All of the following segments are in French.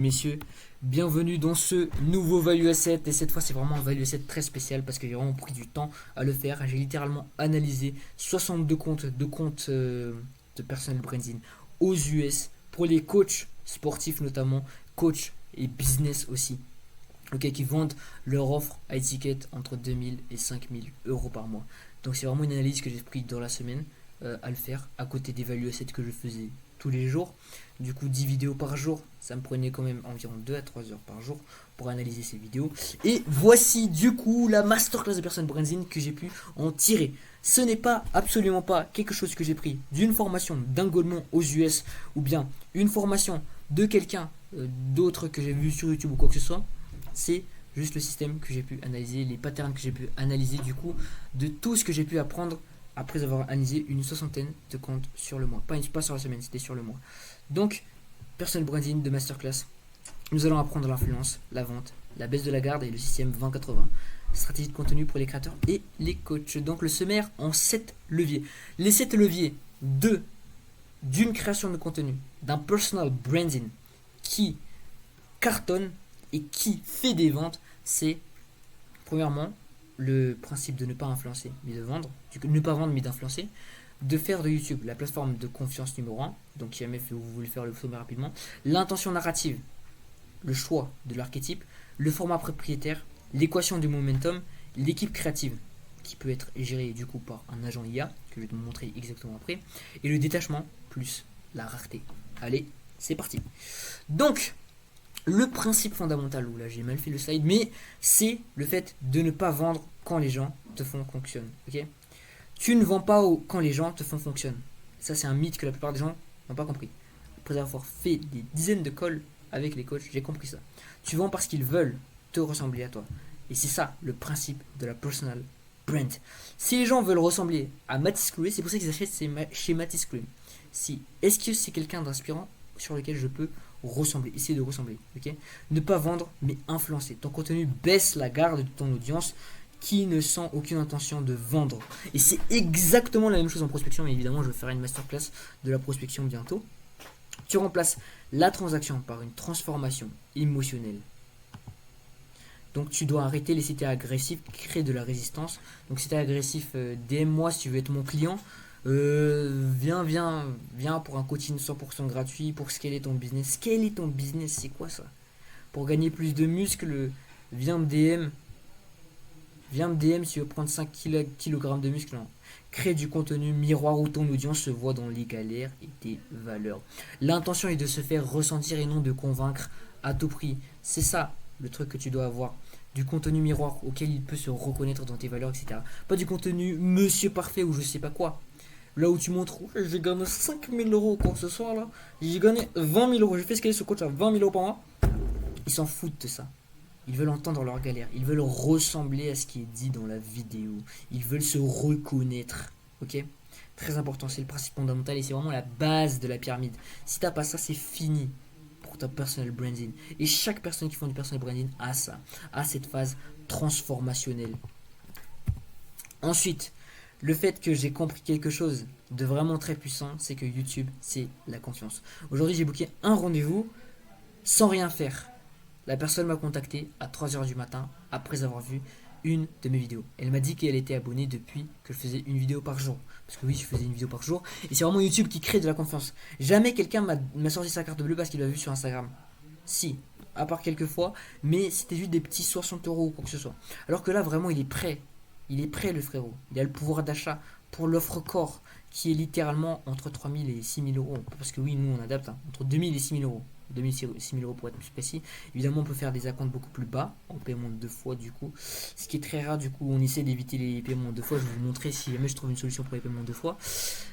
Messieurs, bienvenue dans ce nouveau Value Asset et cette fois c'est vraiment un Value Asset très spécial parce que j'ai vraiment pris du temps à le faire. J'ai littéralement analysé 62 comptes de personal branding aux US pour les coachs sportifs notamment, coachs et business aussi, ok, qui vendent leur offre à étiquette entre 2000 et 5000 euros par mois. Donc c'est vraiment une analyse que j'ai pris dans la semaine à le faire à côté des Value Assets que je faisais tous les jours. Du coup 10 vidéos par jour, ça me prenait quand même environ 2 à 3 heures par jour pour analyser ces vidéos. Et voici du coup la masterclass de personal branding que j'ai pu en tirer. Ce n'est pas absolument pas quelque chose que j'ai pris d'une formation d'un Goldman aux US ou bien une formation de quelqu'un d'autre que j'ai vu sur YouTube ou quoi que ce soit. C'est juste le système que j'ai pu analyser, les patterns que j'ai pu analyser du coup de tout ce que j'ai pu apprendre après avoir analysé une soixantaine de comptes sur le mois. Pas sur la semaine, c'était sur le mois. Donc, personal branding de masterclass. Nous allons apprendre l'influence, la vente, la baisse de la garde et le système 20-80. Stratégie de contenu pour les créateurs et les coachs. Donc le sommaire en 7 leviers. Les 7 leviers d'une création de contenu, d'un personal branding qui cartonne et qui fait des ventes, c'est premièrement le principe de ne pas influencer mais de vendre, ne pas vendre mais d'influencer, de faire de YouTube la plateforme de confiance numéro 1, donc si jamais vous voulez faire le sommet rapidement, l'intention narrative, le choix de l'archétype, le format propriétaire, l'équation du momentum, l'équipe créative qui peut être gérée du coup par un agent IA, que je vais te montrer exactement après, et le détachement plus la rareté. Allez, c'est parti. Donc, le principe fondamental, là j'ai mal fait le slide, mais c'est le fait de ne pas vendre quand les gens te font fonctionner. Ok, tu ne vends pas quand les gens te font fonctionner. Ça c'est un mythe que la plupart des gens n'ont pas compris. Après avoir fait des dizaines de calls avec les coachs, j'ai compris ça. Tu vends parce qu'ils veulent te ressembler à toi. Et c'est ça le principe de la personal brand. Si les gens veulent ressembler à Matisse Clouet, c'est pour ça qu'ils achètent chez Matisse Clouet. Si, est-ce que c'est quelqu'un d'inspirant sur lequel je peux ressembler, essayer de ressembler, ok. Ne pas vendre, mais influencer. Ton contenu baisse la garde de ton audience qui ne sent aucune intention de vendre. Et c'est exactement la même chose en prospection, mais évidemment, je ferai une masterclass de la prospection bientôt. Tu remplaces la transaction par une transformation émotionnelle. Donc tu dois arrêter les cités agressifs qui créent de la résistance. Donc si t'es agressif, DM-moi si tu veux être mon client. Viens pour un coaching 100% gratuit pour scaler ton business. Scaler ton business, c'est quoi ça? Pour gagner plus de muscles, viens me DM. Viens me DM si tu veux prendre 5 kg de muscles. Non. Crée du contenu miroir où ton audience se voit dans les galères et tes valeurs. L'intention est de se faire ressentir et non de convaincre à tout prix. C'est ça le truc que tu dois avoir. Du contenu miroir auquel il peut se reconnaître dans tes valeurs, etc. Pas du contenu monsieur parfait ou je sais pas quoi. Là où tu montres, j'ai gagné 5000 euros quoi, ce soir là. J'ai gagné 20 000 euros. J'ai fait scaler ce coach à 20 000 euros par mois. Ils s'en foutent de ça. Ils veulent entendre leur galère. Ils veulent ressembler à ce qui est dit dans la vidéo. Ils veulent se reconnaître. Ok? Très important. C'est le principe fondamental et c'est vraiment la base de la pyramide. Si t'as pas ça, c'est fini pour ta personal branding. Et chaque personne qui fait du personal branding a ça. A cette phase transformationnelle. Ensuite, le fait que j'ai compris quelque chose de vraiment très puissant, c'est que YouTube, c'est la confiance. Aujourd'hui, j'ai booké un rendez-vous sans rien faire. La personne m'a contacté à 3h du matin après avoir vu une de mes vidéos. Elle m'a dit qu'elle était abonnée depuis que je faisais une vidéo par jour. Parce que oui, je faisais une vidéo par jour. Et c'est vraiment YouTube qui crée de la confiance. Jamais quelqu'un m'a sorti sa carte bleue parce qu'il l'a vu sur Instagram. Si, à part quelques fois, mais c'était juste des petits 60 euros ou quoi que ce soit. Alors que là, vraiment, il est prêt. Il est prêt, le frérot. Il a le pouvoir d'achat pour l'offre corps, qui est littéralement entre 3000 et 6000 euros. Parce que oui, nous, on adapte, hein, entre 2000 et 6000 euros. 2000, 6000 euros pour être plus précis. Évidemment, on peut faire des acomptes beaucoup plus bas, en paiement de 2 fois, du coup. Ce qui est très rare, du coup, on essaie d'éviter les paiements de 2 fois. Je vais vous montrer si jamais je trouve une solution pour les paiements de 2 fois.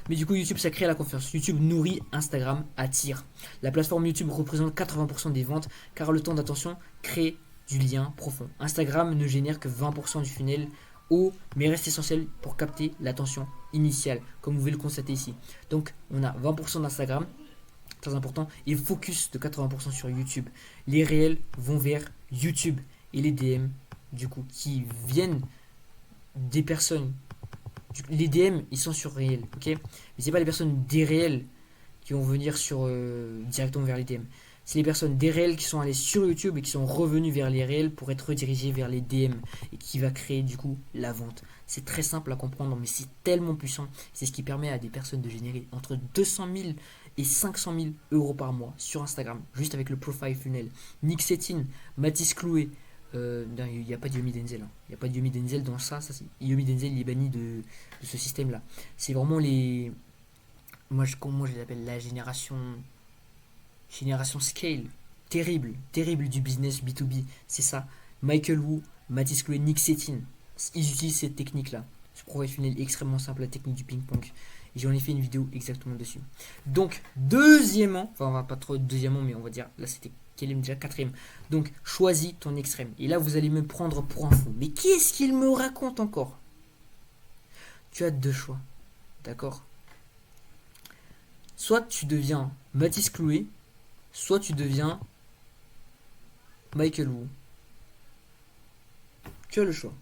Mais du coup, YouTube, ça crée la confiance. YouTube nourrit, Instagram attire. La plateforme YouTube représente 80% des ventes, car le temps d'attention crée du lien profond. Instagram ne génère que 20% du funnel haut, mais reste essentiel pour capter l'attention initiale, comme vous pouvez le constater ici. Donc, on a 20% d'Instagram, très important, et le focus de 80% sur YouTube. Les réels vont vers YouTube et les DM, du coup, qui viennent des personnes. Les DM, ils sont sur réel, ok? Mais c'est pas les personnes des réels qui vont venir directement vers les DM. C'est les personnes des réels qui sont allées sur YouTube et qui sont revenus vers les réels pour être redirigés vers les DM et qui va créer du coup la vente. C'est très simple à comprendre, mais c'est tellement puissant. C'est ce qui permet à des personnes de générer entre 200 000 et 500 000 euros par mois sur Instagram, juste avec le profile funnel. Nick Settin, Mathis Clouet, non, il n'y a pas de Yomi Denzel. Hein. Il n'y a pas de Yomi Denzel dans ça. Yomi Denzel, il est banni de ce système-là. C'est vraiment les. Moi, je les appelle la génération scale. Terrible, terrible du business B2B. C'est ça. Michael Wu, Mathis Clouet, Nick Settin. Ils utilisent cette technique-là. Ce profil funnel extrêmement simple, la technique du ping-pong. Et j'en ai fait une vidéo exactement dessus. Donc, deuxièmement, enfin, on va pas trop deuxièmement, mais on va dire, là c'était quel est déjà quatrième. Donc, choisis ton extrême. Et là, vous allez me prendre pour un fou. Mais qu'est-ce qu'il me raconte encore? Tu as deux choix. D'accord? Soit tu deviens Mathis Clouet, soit tu deviens Michael Wu. Tu as le choix.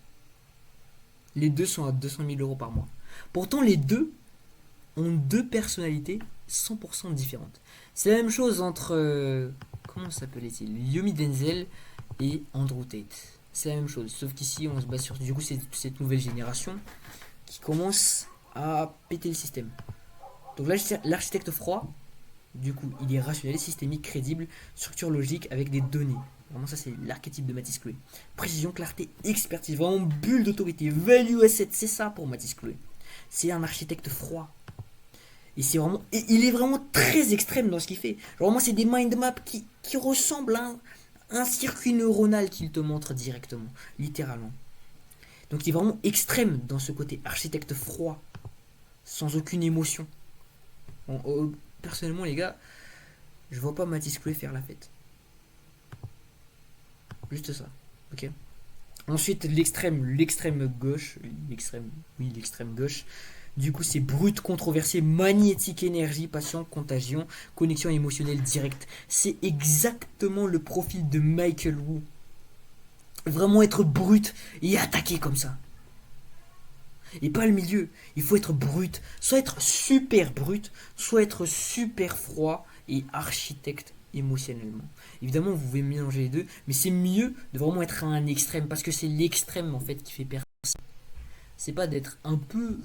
Les deux sont à 200 000 euros par mois. Pourtant, les deux ont deux personnalités 100% différentes. C'est la même chose entre... comment s'appelait-il? Yomi Denzel et Andrew Tate. C'est la même chose, sauf qu'ici on se base sur du coup cette nouvelle génération qui commence à péter le système. Donc l'architecte froid, du coup, il est rationnel, systémique, crédible, structure logique avec des données. Vraiment, ça, c'est l'archétype de Mathis Clouet. Précision, clarté, expertise, vraiment bulle d'autorité, value asset, c'est ça pour Mathis Clouet. C'est un architecte froid. Et c'est vraiment, et il est vraiment très extrême dans ce qu'il fait. Genre, vraiment, c'est des mind maps qui ressemblent à un circuit neuronal qu'il te montre directement, littéralement. Donc, il est vraiment extrême dans ce côté architecte froid, sans aucune émotion. Bon, personnellement, les gars, je vois pas Mathis Clouet faire la fête. Juste ça, ok. Ensuite, l'extrême gauche, l'extrême gauche. Du coup, c'est brut, controversé, magnétique, énergie, passion, contagion, connexion émotionnelle directe. C'est exactement le profil de Michael Wu. Vraiment être brut et attaquer comme ça. Et pas le milieu. Il faut être brut. Soit être super brut, soit être super froid et architecte émotionnellement. Évidemment, vous pouvez mélanger les deux, mais c'est mieux de vraiment être à un extrême parce que c'est l'extrême en fait qui fait personne. C'est pas d'être un peu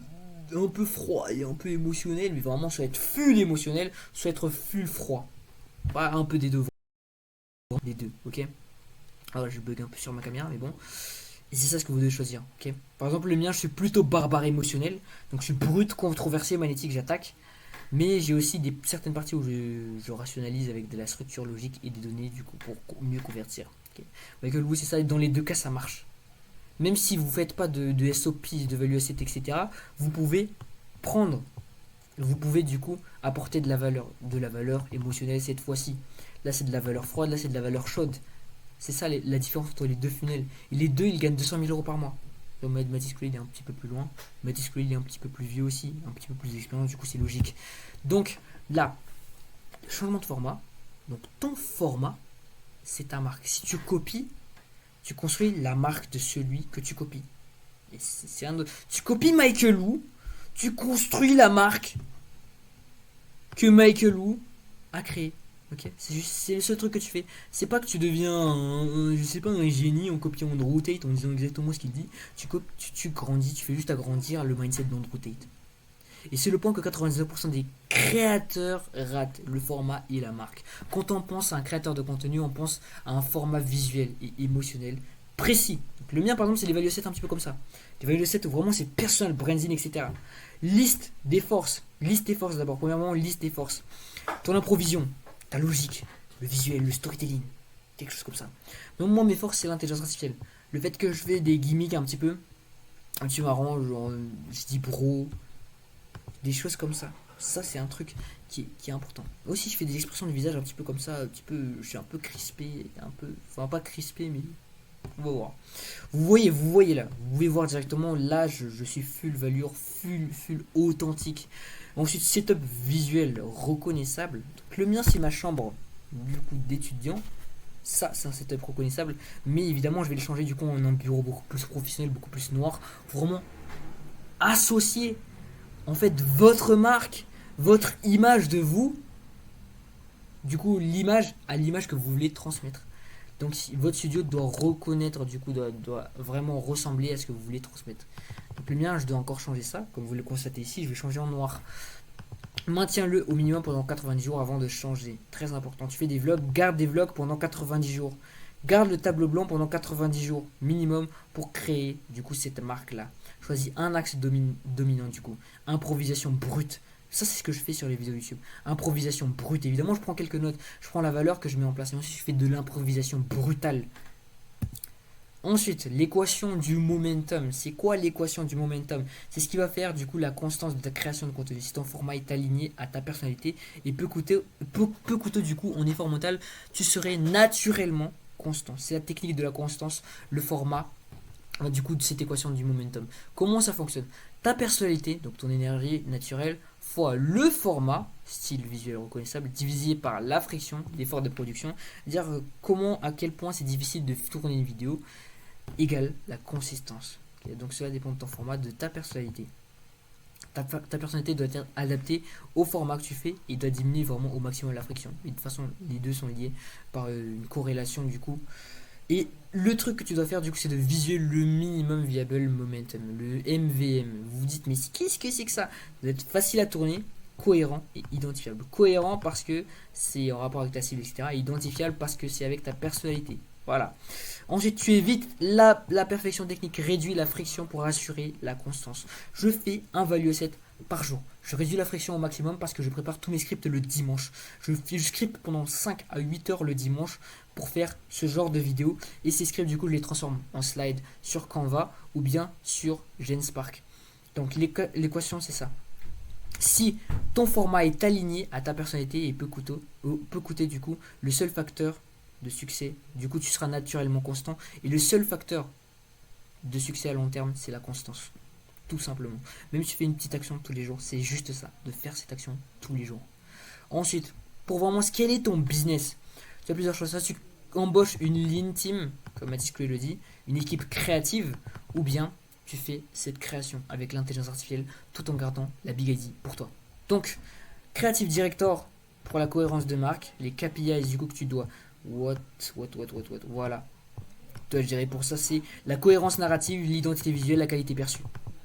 froid et un peu émotionnel, mais vraiment soit être full émotionnel, soit être full froid. Pas un peu des deux, des deux, ok. Alors je bug un peu sur ma caméra, mais bon. Et c'est ça ce que vous devez choisir, ok. Par exemple, le mien, je suis plutôt barbare émotionnel, donc je suis brut, controversé, magnétique, j'attaque. Mais j'ai aussi certaines parties où je rationalise avec de la structure logique et des données du coup pour mieux convertir. Okay. Michael Wu, c'est ça, dans les deux cas ça marche. Même si vous ne faites pas de SOP, de value asset, etc., vous pouvez du coup apporter de la valeur émotionnelle cette fois-ci. Là c'est de la valeur froide, là c'est de la valeur chaude. C'est ça la différence entre les deux funnels. Et les deux ils gagnent 200 000 euros par mois. Donc Mathis Clouet il est un petit peu plus loin. Mathis Clouet il est un petit peu plus vieux aussi, un petit peu plus d'expérience, du coup c'est logique. Donc là, changement de format. Donc ton format, c'est ta marque. Si tu copies, tu construis la marque de celui que tu copies. Et tu copies Michael Wu, tu construis la marque que Michael Wu a créée. Ok, c'est le seul truc que tu fais. C'est pas que tu deviens un génie en copiant Andrew Tate en disant exactement ce qu'il dit. Tu grandis, tu fais juste agrandir le mindset d'Andrew Tate. Et c'est le point que 99% des créateurs ratent, le format et la marque. Quand on pense à un créateur de contenu, on pense à un format visuel et émotionnel précis. Donc le mien par exemple c'est les value sets un petit peu comme ça. Les value sets où vraiment c'est personal, branding, etc. Liste des forces d'abord. Premièrement, liste des forces. Ton improvision, ta logique, le visuel, le storytelling, quelque chose comme ça. Donc moi mes forces c'est l'intelligence artificielle. Le fait que je fais des gimmicks un petit peu marrant, genre je dis bro, des choses comme ça. Ça c'est un truc qui est important. Aussi je fais des expressions de visage un petit peu comme ça, je suis un peu crispé, enfin pas crispé mais on va voir. Vous voyez là, vous pouvez voir directement là je suis full valure, full authentique. Ensuite setup visuel reconnaissable. Donc, le mien c'est ma chambre du coup d'étudiant. Ça c'est un setup reconnaissable, mais évidemment je vais le changer du coup en un bureau beaucoup plus professionnel, beaucoup plus noir, pour vraiment associer en fait votre marque, votre image de vous du coup l'image à l'image que vous voulez transmettre. Donc si votre studio doit reconnaître, du coup doit vraiment ressembler à ce que vous voulez transmettre. Donc le mien, je dois encore changer ça, comme vous le constatez ici, je vais changer en noir. Maintiens-le au minimum pendant 90 jours avant de changer. Très important. Tu fais des vlogs, garde des vlogs pendant 90 jours. Garde le tableau blanc pendant 90 jours minimum pour créer du coup cette marque là. Choisis un axe dominant du coup. Improvisation brute. Ça c'est ce que je fais sur les vidéos YouTube. Improvisation brute. Évidemment je prends quelques notes. Je prends la valeur que je mets en place. Et ensuite je fais de l'improvisation brutale. Ensuite, l'équation du momentum. C'est quoi l'équation du momentum? C'est ce qui va faire du coup la constance de ta création de contenu. Si ton format est aligné à ta personnalité et peu coûteux du coup en effort mental, tu serais naturellement constant. C'est la technique de la constance, le format du coup de cette équation du momentum. Comment ça fonctionne? Ta personnalité, donc ton énergie naturelle, fois le format, style visuel reconnaissable, divisé par la friction, l'effort de production, dire comment, à quel point c'est difficile de tourner une vidéo, égale la consistance. Okay, donc cela dépend de ton format, de ta personnalité. Ta personnalité doit être adaptée au format que tu fais et doit diminuer vraiment au maximum la friction. Et de toute façon, les deux sont liés par une corrélation du coup. Et le truc que tu dois faire du coup, c'est de visualiser le minimum viable momentum, le MVM. Vous vous dites, mais qu'est-ce que c'est que ça? Ça doit être facile à tourner, cohérent et identifiable. Cohérent parce que c'est en rapport avec ta cible, etc. Et identifiable parce que c'est avec ta personnalité. Voilà. Ensuite, tu évites la perfection technique, réduis la friction pour assurer la constance. Je fais un value set par jour. Je réduis la friction au maximum parce que je prépare tous mes scripts le dimanche. Je script pendant 5 à 8 heures le dimanche pour faire ce genre de vidéo. Et ces scripts, du coup, je les transforme en slide sur Canva ou bien sur Genspark. Donc, l'équation, c'est ça. Si ton format est aligné à ta personnalité et peut coûter du coup, le seul facteur de succès, du coup tu seras naturellement constant et le seul facteur de succès à long terme c'est la constance, tout simplement. Même si tu fais une petite action tous les jours, c'est juste ça, de faire cette action tous les jours. Ensuite, pour vraiment scaler ton business, tu as plusieurs choses. Ça, tu embauches une lean team, comme Mathis Chloé le dit, une équipe créative, ou bien tu fais cette création avec l'intelligence artificielle tout en gardant la big idea pour toi. Donc, Creative Director pour la cohérence de marque, les KPIs du coup que tu dois voilà. Toi, je dirais pour ça, c'est la cohérence narrative, l'identité visuelle, la qualité perçue.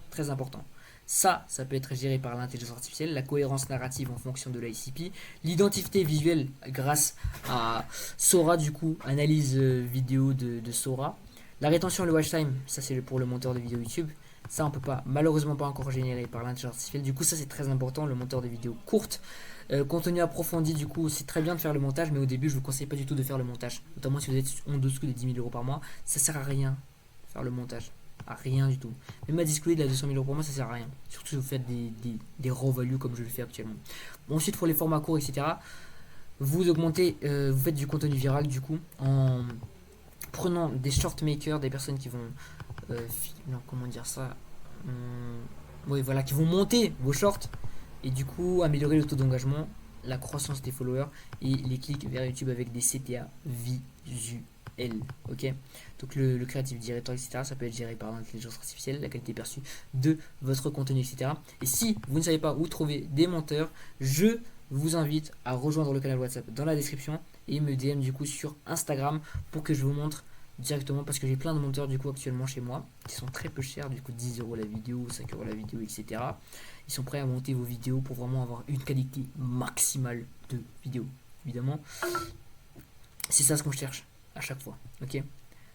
Très important. Ça peut être géré par l'intelligence artificielle, la cohérence narrative en fonction de l'ICP, l'identité visuelle grâce à Sora, du coup, analyse vidéo de Sora. La rétention, le watch time, ça c'est pour le monteur de vidéo YouTube. Ça, on peut pas, malheureusement pas encore généré par l'intelligence artificielle. Du coup, ça c'est très important, le monteur de vidéo courte. Contenu approfondi, du coup, c'est très bien de faire le montage, mais au début, je vous conseille pas du tout de faire le montage. Notamment si vous êtes en dessous des 10 000 euros par mois, ça sert à rien de faire le montage. À rien du tout. Même à Disclosure, de la 200 000 euros par mois, ça sert à rien. Surtout si vous faites des raw value comme je le fais actuellement. Bon, ensuite, pour les formats courts, etc., vous augmentez, vous faites du contenu viral, du coup, en prenant des short makers, des personnes qui vont, comment dire ça, oui, voilà, qui vont monter vos shorts et du coup améliorer le taux d'engagement, la croissance des followers et les clics vers YouTube avec des CTA visuels. Ok, donc le Creative Director, etc., ça peut être géré par l'intelligence artificielle, la qualité perçue de votre contenu, etc. Et si vous ne savez pas où trouver des monteurs, je vous invite à rejoindre le canal WhatsApp dans la description et me DM du coup sur Instagram pour que je vous montre directement, parce que j'ai plein de monteurs du coup actuellement chez moi qui sont très peu chers, du coup 10 euros la vidéo, 5 euros la vidéo, etc. Ils sont prêts à monter vos vidéos pour vraiment avoir une qualité maximale de vidéo. Évidemment, c'est ça ce qu'on cherche à chaque fois. Ok,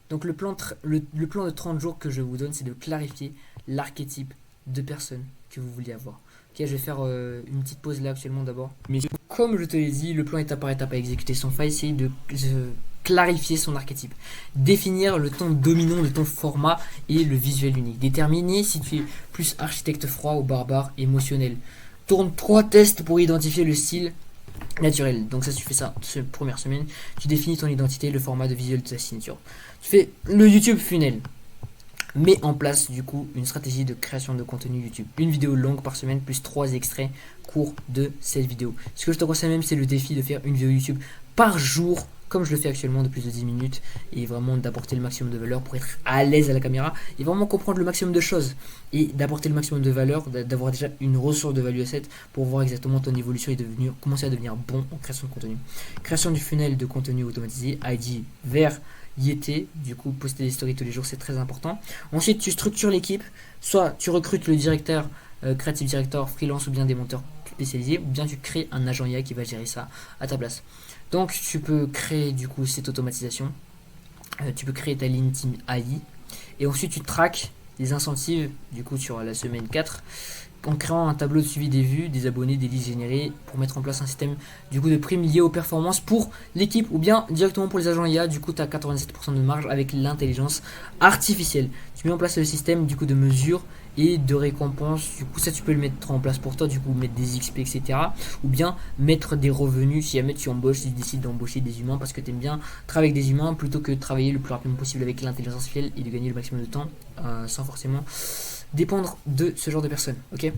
donc le plan de 30 jours que je vous donne, c'est de clarifier l'archétype de personnes que vous vouliez avoir. Ok, je vais faire une petite pause là actuellement d'abord. Mais comme je te l'ai dit, le plan étape par étape à exécuter sans faille, c'est de clarifier son archétype, définir le ton dominant de ton format et le visuel unique, déterminer si tu es plus architecte froid ou barbare émotionnel. Tourne 3 tests pour identifier le style naturel. Donc ça, tu fais ça cette première semaine, tu définis ton identité, le format de visuel de ta signature. Tu fais le YouTube funnel. Mets en place du coup une stratégie de création de contenu YouTube. Une vidéo longue par semaine plus 3 extraits courts de cette vidéo. Ce que je te conseille même, c'est le défi de faire une vidéo YouTube par jour comme je le fais actuellement depuis 10 minutes, et vraiment d'apporter le maximum de valeur pour être à l'aise à la caméra, et vraiment comprendre le maximum de choses, et d'apporter le maximum de valeur, d'avoir déjà une ressource de value asset pour voir exactement ton évolution et commencer à devenir bon en création de contenu. Création du funnel de contenu automatisé, ID vers Yeti, du coup poster des stories tous les jours, c'est très important. Ensuite, tu structures l'équipe, soit tu recrutes le directeur, creative director, freelance ou bien des monteurs spécialisés, ou bien tu crées un agent IA qui va gérer ça à ta place. Donc tu peux créer du coup cette automatisation, tu peux créer ta ligne team AI, et ensuite tu traques les incentives du coup sur la semaine 4 en créant un tableau de suivi des vues, des abonnés, des leads générés, pour mettre en place un système du coup de primes liées aux performances pour l'équipe ou bien directement pour les agents IA. Du coup tu as 87% de marge avec l'intelligence artificielle. Tu mets en place le système du coup de mesure et de récompense. Du coup ça tu peux le mettre en place pour toi, du coup mettre des XP etc, ou bien mettre des revenus si jamais tu embauches, si tu décides d'embaucher des humains parce que tu aimes bien travailler avec des humains plutôt que de travailler le plus rapidement possible avec l'intelligence artificielle et de gagner le maximum de temps sans forcément dépendre de ce genre de personnes. Ok,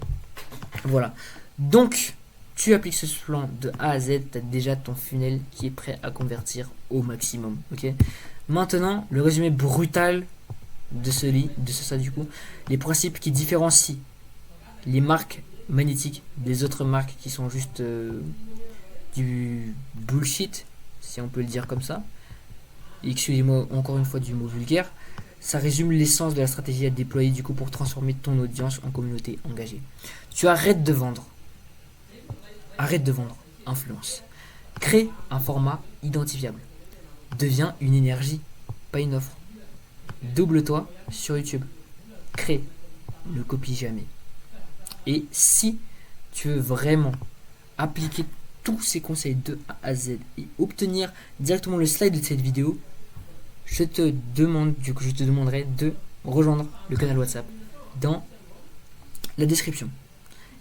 voilà, donc tu appliques ce plan de A à Z, tu as déjà ton funnel qui est prêt à convertir au maximum. Ok, maintenant le résumé brutal de ça du coup, les principes qui différencient les marques magnétiques des autres marques qui sont juste du bullshit, si on peut le dire comme ça. Excusez-moi encore une fois du mot vulgaire. Ça résume l'essence de la stratégie à déployer du coup pour transformer ton audience en communauté engagée. Tu arrêtes de vendre. Arrête de vendre. Influence. Crée un format identifiable. Deviens une énergie, pas une offre. Double-toi sur YouTube. Crée. Ne copie jamais. Et si tu veux vraiment appliquer tous ces conseils de A à Z et obtenir directement le slide de cette vidéo, je te demanderai de rejoindre le canal WhatsApp dans la description.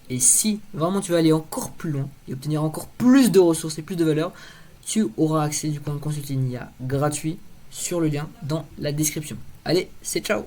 Et si vraiment tu veux aller encore plus loin et obtenir encore plus de ressources et plus de valeur, tu auras accès du coup à un consulting IA gratuit sur le lien dans la description. Allez, c'est ciao!